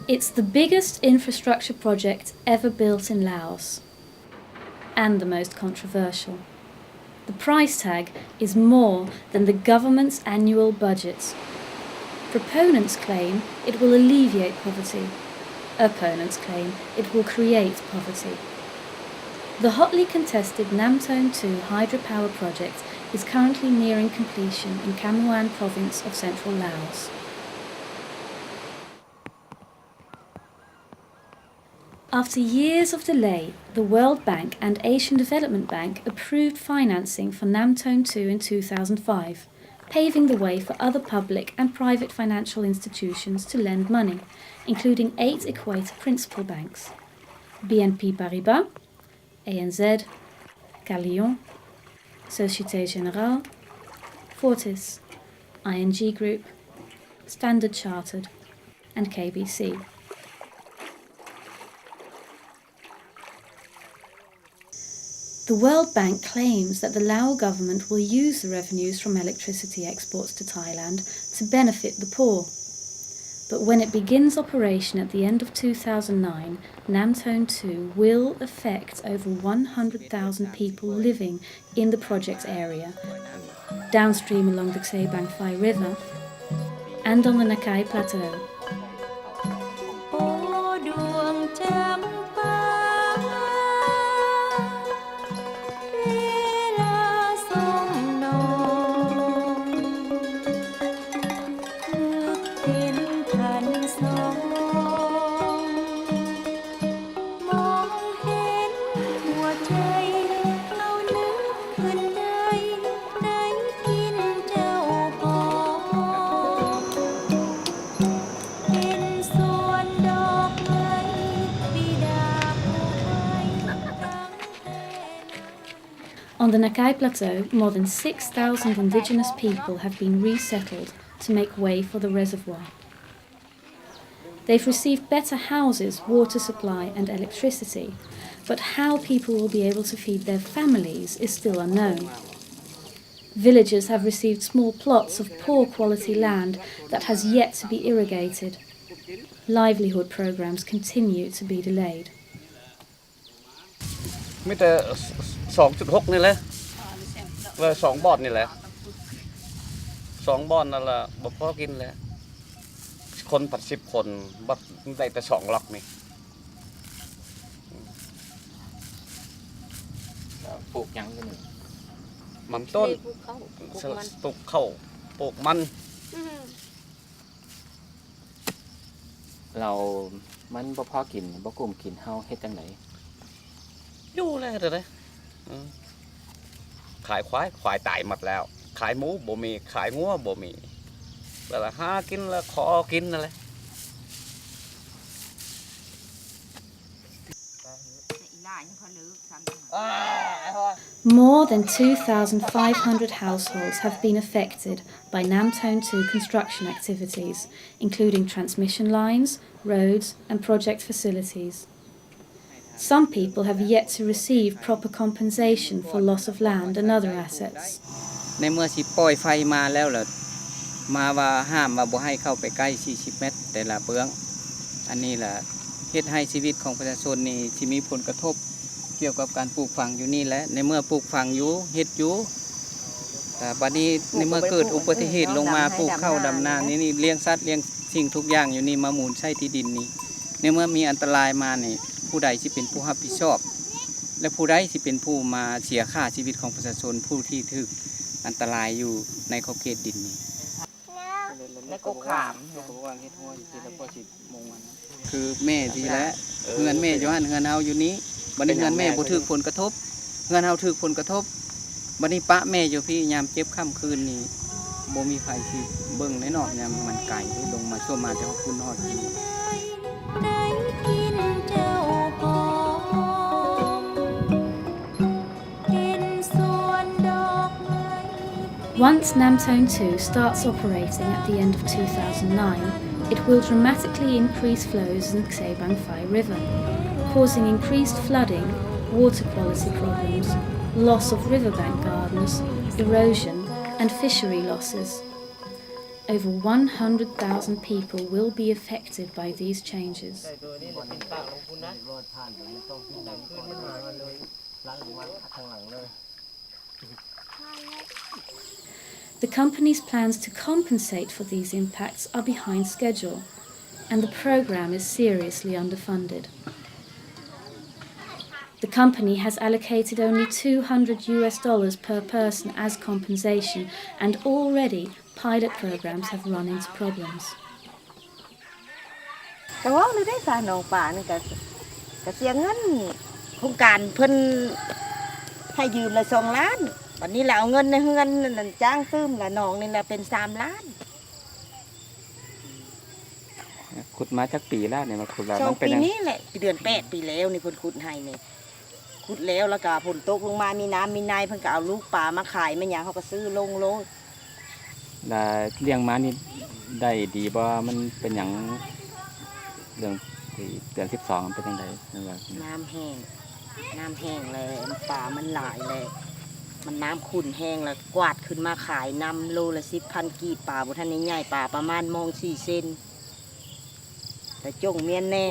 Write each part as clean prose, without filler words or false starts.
It's the biggest infrastructure project ever built in Laos, and the most controversial. The price tag is more than the government's annual budget. Proponents claim it will alleviate poverty. Opponents claim it will create poverty. The hotly contested Nam Thone 2 hydropower project is currently nearing completion in Khammouane province of central Laos. After years of delay, the World Bank and Asian Development Bank approved financing for Nam Thone 2 in 2005, paving the way for other public and private financial institutions to lend money, including 8 Equator Principal Banks: BNP Paribas, ANZ, Gallion, Société Générale, Fortis, ING Group, Standard Chartered, and KBC. The World Bank claims that the Lao government will use the revenues from electricity exports to Thailand to benefit the poor. But when it begins operation at the end of 2009, Nam Thone 2 will affect over 100,000 people living in the project's area, downstream along the Kse Bang Phai River and on the Nakai Plateau. On the Nakai Plateau, more than 6,000 indigenous people have been resettled to make way for the reservoir. They've received better houses, water supply and electricity, but how people will be able to feed their families is still unknown. Villagers have received small plots of poor quality land that has yet to be irrigated. Livelihood programs continue to be delayed. 2.6 นี่แหละว่า2 บ่อนนี่แหละ2 บ่อนนั่นแหละบ่พอกินแล้วคนปัด10 คนบ่ได้แต่2 ล็อกนี่ปลูกหยังกันนี่มันต้นปลูกข้าวปลูกมันเรามันบ่พอกินบ่กุ้มกินเฮาเฮ็ดจังได๋อยู่เลยเด้อขายควายตายหมดแล้วขายหมูบ่มีขายงัวบ่มีแล้วหากินแล้วขอกินนั่นแหละ More than 2,500 households have been affected by Nam Thone 2 construction activities, including transmission lines, roads and project facilities. Some people have yet to receive proper compensation for loss of land and other assets. ในเมื่อสิปล่อยไฟมาแล้วล่ะมาว่าห้ามว่าบ่ให้เข้าไปใกล้40 เมตรแต่ละเบื้องอันนี้ล่ะเฮ็ดให้ชีวิตของประชาชนนี่ที่มีผลกระทบเกี่ยวกับการปลูกฝังอยู่นี่แหละในเมื่อปลูกฝังอยู่เฮ็ดอยู่แต่บัดนี้ในเมื่อเกิดอุบัติเหตุลงมาปลูกข้าวดำนานี่เลี้ยงสัตว์เลี้ยงสิ่งทุกอย่างอยู่นี่มาหมุนใช้ที่ดินนี่ในเมื่อมีอันตรายมานี่ผู้ใดสิเป็นผู้รับผิดชอบและผู้ใดสิเป็นผู้มาเสียค่าชีวิตของประชาชนผู้ที่ถูกอันตรายอยู่ในขอบเขตดินนี่แล้วก็ขามคือแม่ทีแล้วเฮือนแม่อยู่หั่นเฮือนเฮาอยู่นี้บัดนี้เฮือนแม่บ่ถูกผลกระทบเฮือนเฮาถูกผลกระทบบัดนี้ปะแม่อยู่พี่ยามเจ็บค่ำคืนนี่บ่มีไผสิเบิ่งแน่นอนยามมันไกลลงมาช่วยมาแต่ว่าคุณฮอดอยู่ Once Nam Thone 2 starts operating at the end of 2009, it will dramatically increase flows in the Kse Bang Phai River, causing increased flooding, water quality problems, loss of riverbank gardens, erosion and fishery losses. Over 100,000 people will be affected by these changes. The company's plans to compensate for these impacts are behind schedule, and the program is seriously underfunded. The company has allocated only $200 per person as compensation, and already pilot programs have run into problems. ก็ว่าเลยได้สาน้องป่านี่ก็เสียเงินโครงการเพิ่นให้ยืมละ2 ล้านวันนี้เราเอาเงินในเฮือนนั่นจ้างซื้อละน้องนี่ละเป็น3 ล้าน ขุดมาจักปีแล้วเนี่ยมาขุดแล้ว สอ มั ง นเป็น ปี จัง นี้แหละเดือน8ปีแล้วนี่เพิ่นขุดให้นี่ขุดแล้วก็ฝนตกลงมามีน้ำมีนายเพิ่นก็เอาลูกปลามาขายมันหยังเขาก็ซื้อลงโล ได้เลี้ยงมานี่ได้ดีบ่มันเป็นหยังเรื่องที่เดือน12มันเป็นจังได๋นั่นว่า น้ำแห้งเลยปลามันหลายเลยมันน้ำขุ่นแห้งแล้วกวาดขึ้นมาขายนำโลละ10,000 กีบปลาบ่ทันได้ใหญ่ปลาประมาณมอง4 เซนแต่จงเมียนแน่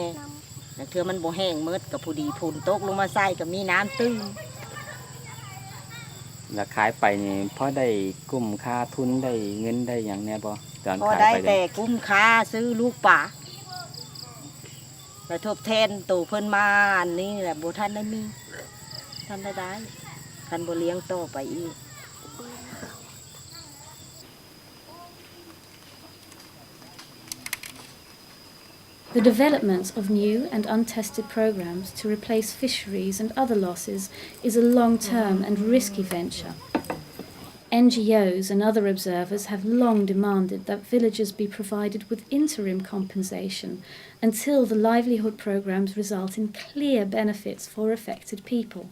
แล้วเทื่อมันบ่แห้งเมิดกับผู้ดีฝนตกลงมาใส่ก็มีน้ำตื้น แล้วขายไปนี่พอได้กุ้มค่าทุนได้เงินได้หยังแน่บ่ตอน พอ ขาย ได้ ไป แต่คุ้มค่าซื้อลูกปลาแล้วทบแทนตัวเพิ่นมาอันนี้แหละบ่ทันได้มีทันได้คันบ่เลี้ยงต่อไปอีก The development of new and untested programs to replace fisheries and other losses is a long-term and risky venture. NGOs and other observers have long demanded that villagers be provided with interim compensation until the livelihood programs result in clear benefits for affected people.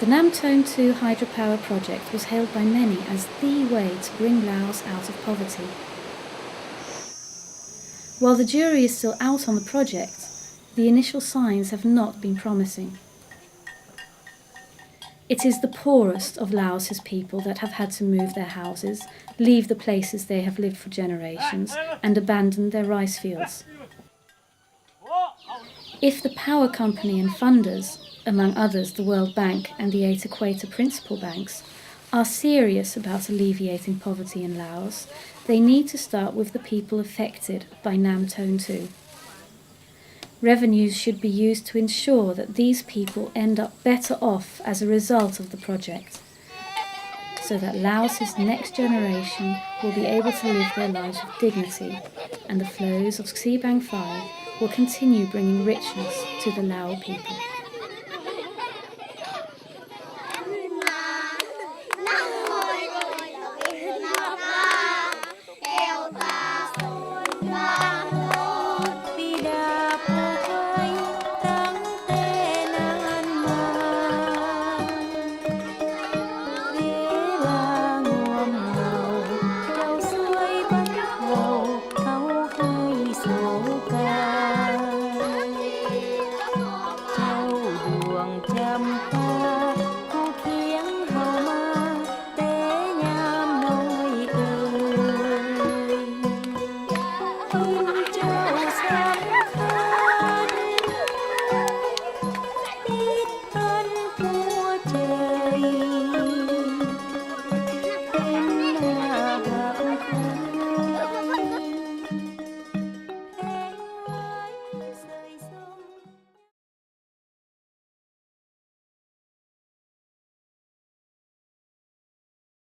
The Namtone 2 hydropower project was hailed by many as the way to bring Laos out of poverty. While the jury is still out on the project, the initial signs have not been promising. It is the poorest of Laos's people that have had to move their houses, leave the places they have lived for generations, and abandon their rice fields. If the power company and funders, among others the World Bank and the 8 Equator Principal Banks, are serious about alleviating poverty in Laos, they need to start with the people affected by Namtone 2. Revenues should be used to ensure that these people end up better off as a result of the project, so that Laos's next generation will be able to live their lives with dignity, and the flows of Xibang 5 will continue bringing richness to the Lao people.